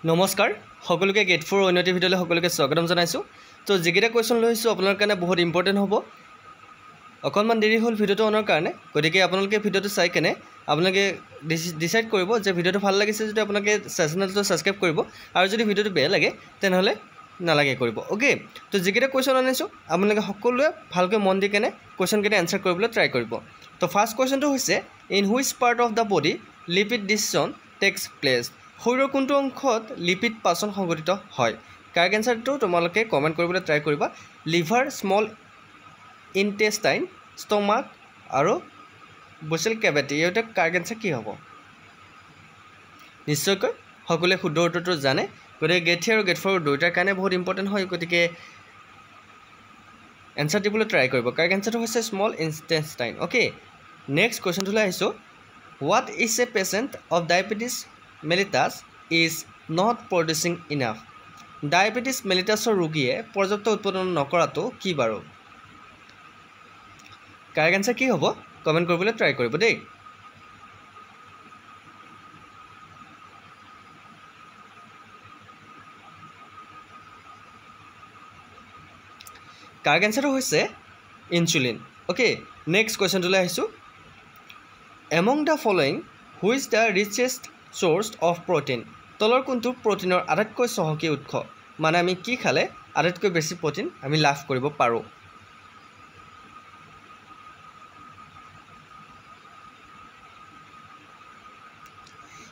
নমস্কাৰ সকলোকে গেট 4 উন্নতি ভিডিঅ'লৈ সকলোকে স্বাগতম জনাইছোঁ। তো যিকেইটা কোৱেশ্যন লৈছোঁ আপোনাৰ কাৰণে বহুত ইম্পৰ্টেণ্ট হ'ব। অকণমান দেৰি হ'ল ভিডিঅ'টো অনাৰ কাৰণে, গতিকে আপোনালোকে ভিডিঅ'টো চাই কেনে আপোনালোকে ডিচাইড কৰিব যে ভিডিঅ'টো ভাল লাগিছে যদি আপোনালোকে চেনেলটো ছাবস্ক্ৰাইব কৰিব, আৰু যদি ভিডিঅ'টো বেয়া লাগে তেনেহ'লে নালাগে কৰিব। অ'কে, তো যিকেইটা কুৱেশ্যন আনিছোঁ আপোনালোকে সকলোৱে ভালকৈ মন দি কেনে কুৱেশ্যনকেইটা এনচাৰ কৰিবলৈ ট্ৰাই কৰিব। তো ফাৰ্ষ্ট কুৱেশ্যনটো হৈছে in which part of the body lipid digestion takes place. শৰীৰৰ কোনটো অংশত লিপিড পাচন সংঘটিত হয়? কাৰেক্ট এনচাৰটো তোমালোকে কমেণ্ট কৰিবলৈ ট্ৰাই কৰিবা। লিভাৰ, স্মল ইণ্টেষ্টাইন, ষ্টমাক আৰু বচেল কেভিটি। এইটো কাৰেক্ট এনচাৰ কি হ'ব? নিশ্চয়কৈ সকলোৱে শুদ্ধ উত্তৰটো জানে, গতিকে গেট 3 আৰু গেট 4 দুয়োটাৰ কাৰণে বহুত ইম্পৰ্টেণ্ট হয়, গতিকে এনচাৰ দিবলৈ ট্ৰাই কৰিব। কাৰেক্ট এনচাৰটো হৈছে স্মল ইণ্টেষ্টাইন। অ'কে, নেক্সট কুৱেশ্যনটোলৈ আহিছোঁ। What is a patient of diabetes mellitus is not producing enough. Diabetes মেলিটাছৰ ৰোগীয়ে পৰ্যাপ্ত উৎপাদন নকৰাটো কি বাৰু? কাৰেক্ট এনচাৰ কি হ'ব কমেণ্ট কৰিবলৈ ট্ৰাই কৰিব দেই। কাৰেক্ট এনচাৰটো হৈছে ইনচুলিন। অ'কে, নেক্সট কুৱেশ্যনটোলৈ আহিছোঁ। Among the following which the richest source of protein. তলৰ কোনটো প্ৰ'টিনৰ আটাইতকৈ চহকী উৎস? মানে আমি কি খালে আটাইতকৈ বেছি প্ৰ'টিন আমি লাভ কৰিব পাৰোঁ?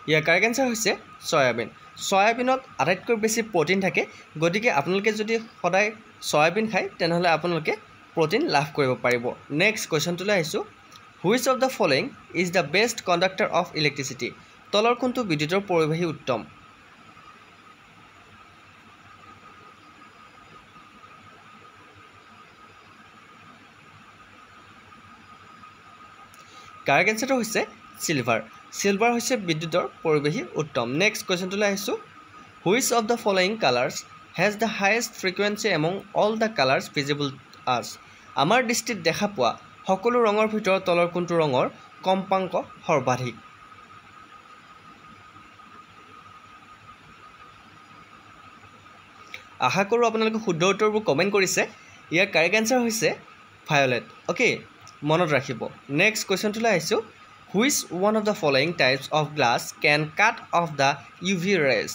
ইয়াৰ কাৰেক্ট এনচাৰ হৈছে চয়াবিন। চয়াবিনত আটাইতকৈ বেছি প্ৰ'টিন থাকে, গতিকে আপোনালোকে যদি সদায় চয়াবিন খায় তেনেহ'লে আপোনালোকে প্ৰ'টিন লাভ কৰিব পাৰিব। নেক্সট কুৱেশ্যনটোলৈ আহিছোঁ। Which of the following is the best conductor of electricity. তলৰ কোনটো বিদ্যুতৰ পৰিবাহী উত্তম? কাৰেক্ট এনচাৰটো হৈছে চিলভাৰ। চিলভাৰ হৈছে বিদ্যুতৰ পৰিবাহী উত্তম। নেক্সট কুৱেশ্যনটোলৈ আহিছোঁ। Which of the following colours has the highest frequency among all the colours visible us. আমাৰ দৃষ্টিত দেখা পোৱা সকলো ৰঙৰ ভিতৰত তলৰ কোনটো ৰঙৰ কম্পাংক সৰ্বাধিক? আশা কৰোঁ আপোনালোকে শুদ্ধ উত্তৰবোৰ কমেণ্ট কৰিছে। ইয়াৰ কাৰেক্ট এনচাৰ হৈছে ভায়লেট। অ'কে, মনত ৰাখিব। নেক্সট কুৱেশ্যনটোলৈ আহিছোঁ। Which one of the following types of glass can cut off the UV rays.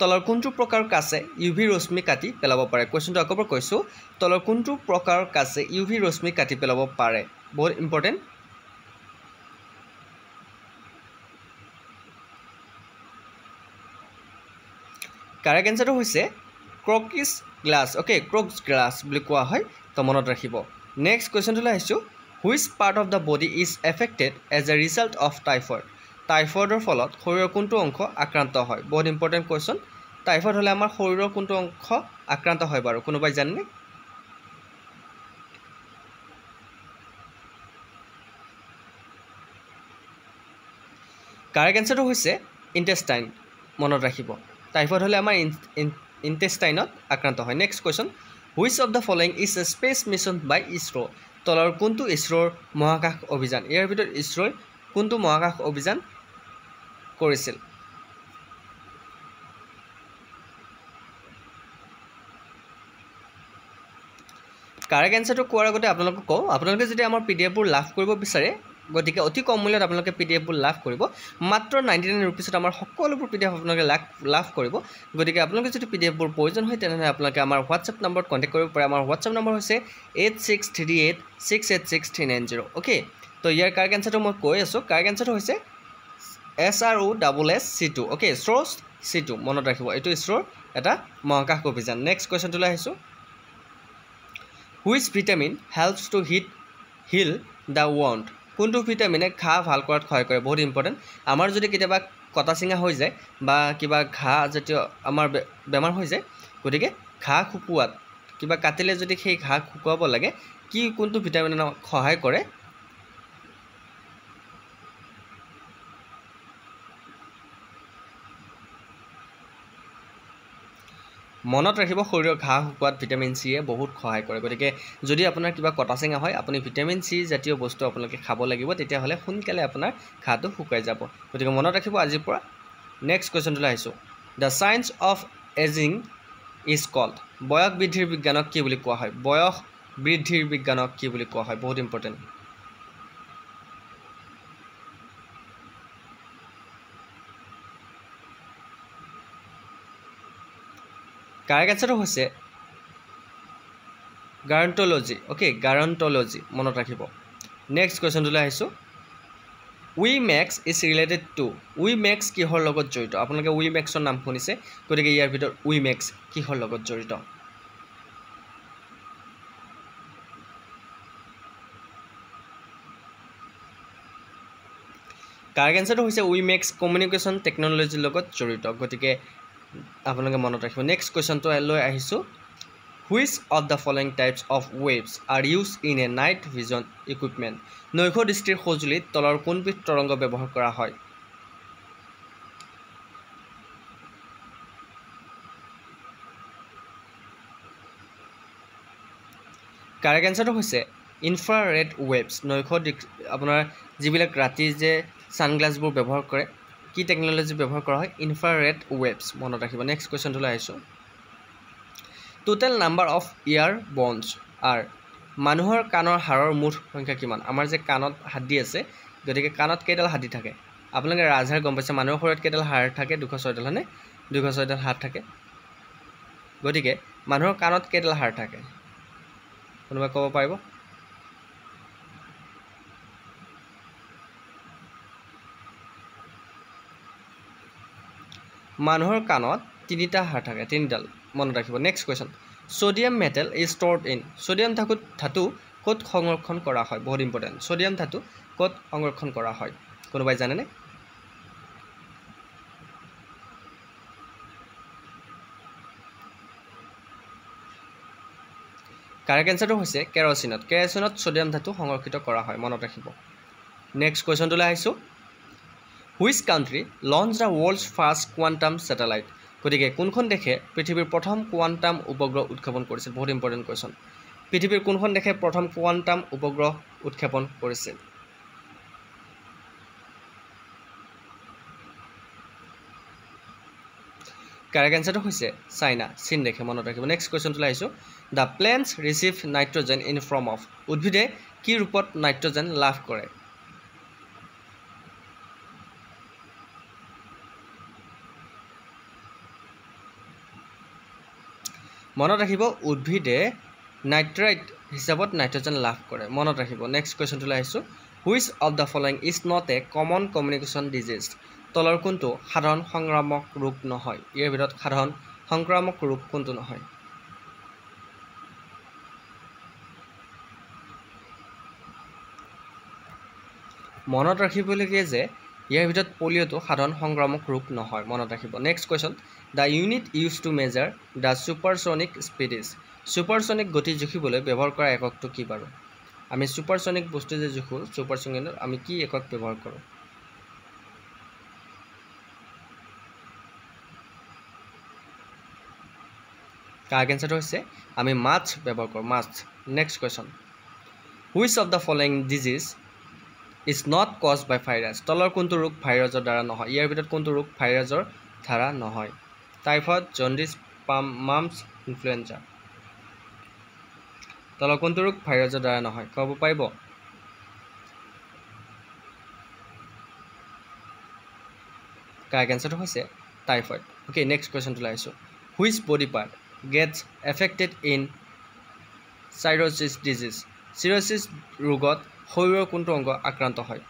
তলৰ কোনটো প্ৰকাৰৰ কাছে UV ৰশ্মি কাটি পেলাব পাৰে? কুৱেশ্যনটো আকৌ কৈছোঁ, তলৰ কোনটো প্ৰকাৰৰ কাছে UV ৰশ্মি কাটি পেলাব পাৰে? বহুত ইম্পৰ্টেণ্ট। কাৰেক্ট এনচাৰটো হৈছে Crookes glass. Okay, Crookes glass বুলি কোৱা হয়, তো মনত ৰাখিব। নেক্সট কুৱেশ্যনটোলৈ আহিছোঁ। Which part of the body is affected as a result of typhoid. টাইফইডৰ ফলত শৰীৰৰ কোনটো অংশ আক্ৰান্ত হয়? বহুত ইম্পৰ্টেণ্ট কুৱেশ্যন। টাইফইড হ'লে আমাৰ শৰীৰৰ কোনটো অংশ আক্ৰান্ত হয় বাৰু, কোনোবাই জানেনে? কাৰেক্ট এনচাৰটো হৈছে ইণ্টেষ্টাইন। মনত ৰাখিব, টাইফইড হ'লে আমাৰ ইণ্টেষ্টাইনত আক্ৰান্ত হয়। Next question. Which of the following is a space mission by ISRO'. তলৰ কোনটো ইছৰ'ৰ মহাকাশ অভিযান? ইয়াৰ ভিতৰত ইছৰ'ই কোনটো মহাকাশ অভিযান কৰিছিল? কাৰেক্ট এনচাৰটো কোৱাৰ আগতে আপোনালোকক কওঁ, আপোনালোকে যদি আমাৰ PDFবোৰ লাভ কৰিব বিচাৰে, গতিকে অতি কম মূল্যত আপোনালোকে PDFবোৰ লাভ কৰিব। মাত্ৰ 99 ৰুপিছত আমাৰ সকলোবোৰ PDF আপোনালোকে লাভ কৰিব। গতিকে আপোনালোকে যদি PDFবোৰ প্ৰয়োজন হয় তেনেহ'লে আপোনালোকে আমাৰ হোৱাটছএপ নম্বৰত কণ্টেক্ট কৰিব পাৰে। আমাৰ হোৱাটছএপ নম্বৰ হৈছে 8638686390। অ'কে, তো ইয়াৰ কাৰেক্ট এনচাৰটো মই কৈ আছোঁ। কাৰেক্ট এনচাৰটো হৈছে SROSSC2। অ'কে, ইছৰ'ছ C2 মনত ৰাখিব, এইটো ইছৰ'ৰ এটা মহাকাশ অভিযান। নেক্সট কুৱেশ্যনটোলৈ আহিছোঁ। Which vitamin helps to heal the wound. কোনটো ভিটামিনে ঘাঁ ভাল কৰাত সহায় কৰে? বহুত ইম্পৰ্টেণ্ট। আমাৰ যদি কেতিয়াবা কটা চিঙা হৈ যায় বা কিবা ঘাঁ জাতীয় আমাৰ বেমাৰ হৈ যায়, গতিকে ঘাঁ শুকুৱাত কিবা কাটিলে যদি সেই ঘাঁ শুকুৱাব লাগে, কোনটো ভিটামিনে সহায় কৰে? মনত ৰাখিব, শৰীৰৰ ঘাঁ শুকুৱাত ভিটামিন চিয়ে বহুত সহায় কৰে। গতিকে যদি আপোনাৰ কিবা কটা চিঙা হয়, আপুনি ভিটামিন চি জাতীয় বস্তু আপোনালোকে খাব লাগিব, তেতিয়াহ'লে সোনকালে আপোনাৰ ঘাঁটো শুকাই যাব। গতিকে মনত ৰাখিব আজিৰ পৰা। নেক্সট কুৱেশ্যনটোলৈ আহিছোঁ। The science of ageing is called বয়স বৃদ্ধিৰ বিজ্ঞানক কি বুলি কোৱা হয় বয়স বৃদ্ধিৰ বিজ্ঞানক কি বুলি কোৱা হয় বহুত ইম্পৰ্টেণ্ট কাৰেক্ট আনসাৰটো হৈছে গাৰণ্টলজি ওকে গাৰণ্টলজি মনত ৰাখিব নেক্সট কুৱেশ্যনটোলৈ আহিছোঁ WiMAX is related to WiMAX কিহৰ লগত জড়িত আপোনালোকে উই মেক্সৰ নাম শুনিছে গতিকে ইয়াৰ ভিতৰত উই মেক্স কিহৰ লগত জড়িত কাৰেক্ট আনসাৰটো হৈছে উই মেক্স কমিউনিকেশ্যন টেকন'লজিৰ লগত জড়িত গতিকে আপোনালোকে মনত ৰাখিব নেক্সট কুৱেশ্যনটো লৈ আহিছোঁ which of the following types of waves R use in a night vision equipment নৈশ দৃষ্টিৰ সঁজুলিত তলৰ কোনবিধ তৰংগ ব্যৱহাৰ কৰা হয় কাৰেক্ট আনসাৰটো হৈছে ইনফ্ৰাৰেড ৱেভছ নৈশ আপোনাৰ যিবিলাক ৰাতি যে ছানগ্লাছবোৰ ব্যৱহাৰ কৰে কি টেকন'লজি ব্যৱহাৰ কৰা হয় ইনফ্ৰাৰেড ৱেভছ মনত ৰাখিব নেক্সট কুৱেশ্যনটোলৈ আহিছোঁ total number of year bones R মানুহৰ কাণৰ হাড়ৰ মুঠ সংখ্যা কিমান আমাৰ যে কাণত হাড়ি আছে গতিকে কাণত কেইডাল হাড়ি থাকে আপোনালোকে ৰাজহাড় গম পাইছে মানুহৰ শৰীৰত কেইডাল হাড় থাকে 206ডাল হয়নে 206ডাল হাড় থাকে গতিকে মানুহৰ কাণত কেইডাল হাড় থাকে কোনোবাই ক'ব পাৰিব মানুহৰ কাণত 3টা হাড় থাকে 3ডাল মনত ৰাখিব next question sodium metal is stored in sodium ধাতু ক'ত সংৰক্ষণ কৰা হয় বহুত ইম্পৰ্টেণ্ট সোডিয়াম ধাতু ক'ত সংৰক্ষণ কৰা হয় কোনোবাই জানেনে কাৰেক্ট আনসাৰটো হৈছে কেৰচিনত সোডিয়াম ধাতু সংৰক্ষিত কৰা হয় মনত ৰাখিব নেক্সট কুৱেশ্যনটোলৈ আহিছোঁ which country launch the world's first quantum satellite গতিকে কোনখন দেশে পৃথিৱীৰ প্ৰথম কোৱাণ্টাম উপগ্ৰহ উৎক্ষেপণ কৰিছিল বহুত ইম্পৰ্টেণ্ট কুৱেশ্যন পৃথিৱীৰ কোনখন দেশে প্ৰথম কোৱাণ্টাম উপগ্ৰহ উৎক্ষেপণ কৰিছিল কাৰেক্ট আনসাৰটো হৈছে চাইনা চীন দেশে মনত ৰাখিব নেক্সট কুৱেশ্যনটোলৈ আহিছোঁ the plants receive nitrogen in form of উদ্ভিদে কি ৰূপত নাইট্ৰজেন লাভ কৰে মনত ৰাখিব উদ্ভিদে নাইট্ৰাইট হিচাপত নাইট্ৰজেন লাভ কৰে মনত ৰাখিব নেক্সট কুৱেশ্যনটোলৈ আহিছোঁ which of the following is not a common communication disease তলৰ কোনটো সাধাৰণ সংক্ৰামক ৰোগ নহয় ইয়াৰ ভিতৰত সাধাৰণ সংক্ৰামক ৰোগ কোনটো নহয় মনত ৰাখিবলগীয়া যে ইয়াৰ ভিতৰত পলিঅ'টো সাধাৰণ সংক্ৰামক ৰোগ নহয় মনত ৰাখিব next question the unit use to measure the supersonic speed is supersonic গতি জুখিবলৈ ব্যৱহাৰ কৰা এককটো কি বাৰু আমি ছুপাৰছনিক বস্তু যে জুখোঁ ছুপাৰছনিকত আমি কি একক ব্যৱহাৰ কৰোঁ কাৰেক্ট আনসাৰটো হৈছে আমি মাছ ব্যৱহাৰ কৰোঁ মাছ next question which of the following disease is not cause by virus তলৰ কোনটো ৰোগ ভাইৰাছৰ দ্বাৰা নহয় ইয়াৰ ভিতৰত কোনটো ৰোগ ভাইৰাছৰ দ্বাৰা নহয় টাইফয়েড জণ্ডিছ মাম্পছ ইনফ্লুৱেঞ্জা তলৰ কোনটো ৰোগ ভাইৰাছৰ দ্বাৰা নহয় ক'ব পাৰিব কাৰেক্ট আনসাৰটো হৈছে টাইফয়েড ওকে নেক্সট কুৱেশ্যনটোলৈ আহিছোঁ which body part gets affected in cirrhosis disease cirrhosis ৰোগত শৰীৰৰ কোনটো অংগ আক্ৰান্ত হয়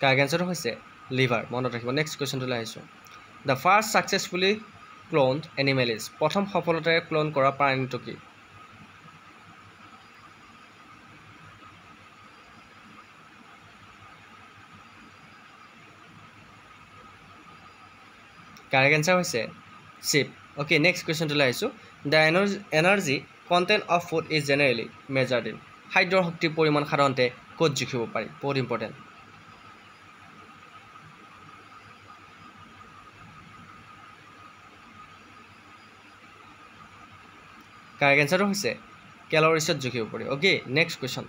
কাৰেক্ট আনসাৰটো হৈছে লিভাৰ মনত ৰাখিব নেক্সট কুৱেশ্যনটোলৈ আহিছোঁ the first successfully cloned animal is প্ৰথম সফলতাৰে ক্লোন কৰা প্ৰাণীটো কি কাৰেক্ট আনসাৰ হৈছে চিপ ওকে নেক্সট কুৱেশ্যনটোলৈ আহিছোঁ the energy content of food is generally measured in খাদ্যৰ শক্তিৰ পৰিমাণ সাধাৰণতে ক'ত জুখিব পাৰি বহুত ইম্পৰ্টেণ্ট কাৰেক্ট আনসাৰটো হৈছে কেলৰিছত জুখিব পাৰি okay next question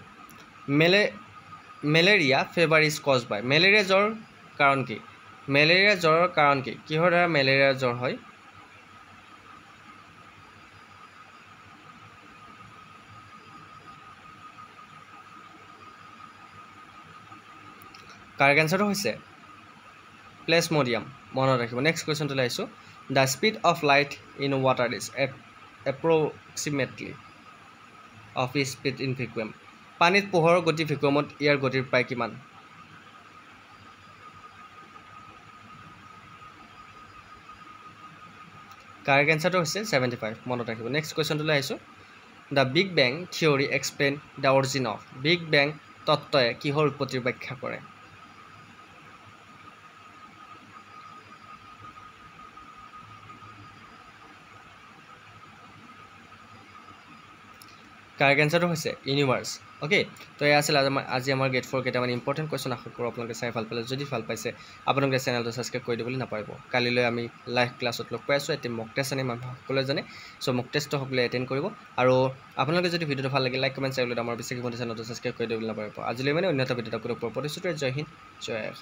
malaria fever is cause by malaria জ্বৰ কাৰণ কি মেলেৰিয়া জ্বৰৰ কাৰণ কি কিহৰ দ্বাৰা মেলেৰিয়া জ্বৰ হয় কাৰেক্ট এনসাৰটো হৈছে প্লাজমোডিয়াম মনত ৰাখিব নেক্সট কুৱেশ্যনটো লাইছো the speed of light in water is approximately of speed in vacuum পানীত পোহৰৰ গতি ভেকুৱামত ইয়াৰ গতিৰ প্ৰায় কিমান কাৰেক্ট এনসাৰটো হৈছে 75 মনত ৰাখিব নেক্সট কুৱেশ্যনটো আহিছোঁ the big bang theory explain the origin of big bang তত্ত্বই কিহৰ উৎপত্তিৰ ব্যাখ্যা কৰে কাৰেক্ট এনসাৰটো হৈছে ইউনিভাৰ্ছ অ'কে তো এয়া আছিল আজি আমাৰ গেট 4 কেইটামান ইম্পৰ্টেণ্ট কুৱেশ্যন আশা কৰোঁ আপোনালোকে চাই ভাল পালে যদি ভাল পাইছে আপোনালোকে চেনেলটো ছাবস্ক্ৰাইব কৰি দিবলৈ নাপাৰিব কালিলৈ আমি লাইভ ক্লাছত লগ পাই আছোঁ এতিয়া মক টেষ্ট আনি মানুহ সকলোৱে জানে চ' মক টেষ্টটো সকলোৱে এটেণ্ড কৰিব আৰু আপোনালোকে যদি ভিডিঅ'টো ভাল লাগে লাইক কমেণ্ট শ্বেয়াৰ কৰি আমাৰ বিশেষ চেনেলটো ছাবস্ক্ৰাইব কৰি দিবলৈ নাপাৰিব আজিলৈ মানে অন্য এটা ভিডিঅ'ত আপোনালোকৰ প্ৰতিশ্ৰুতি জয় হিন্দ জয়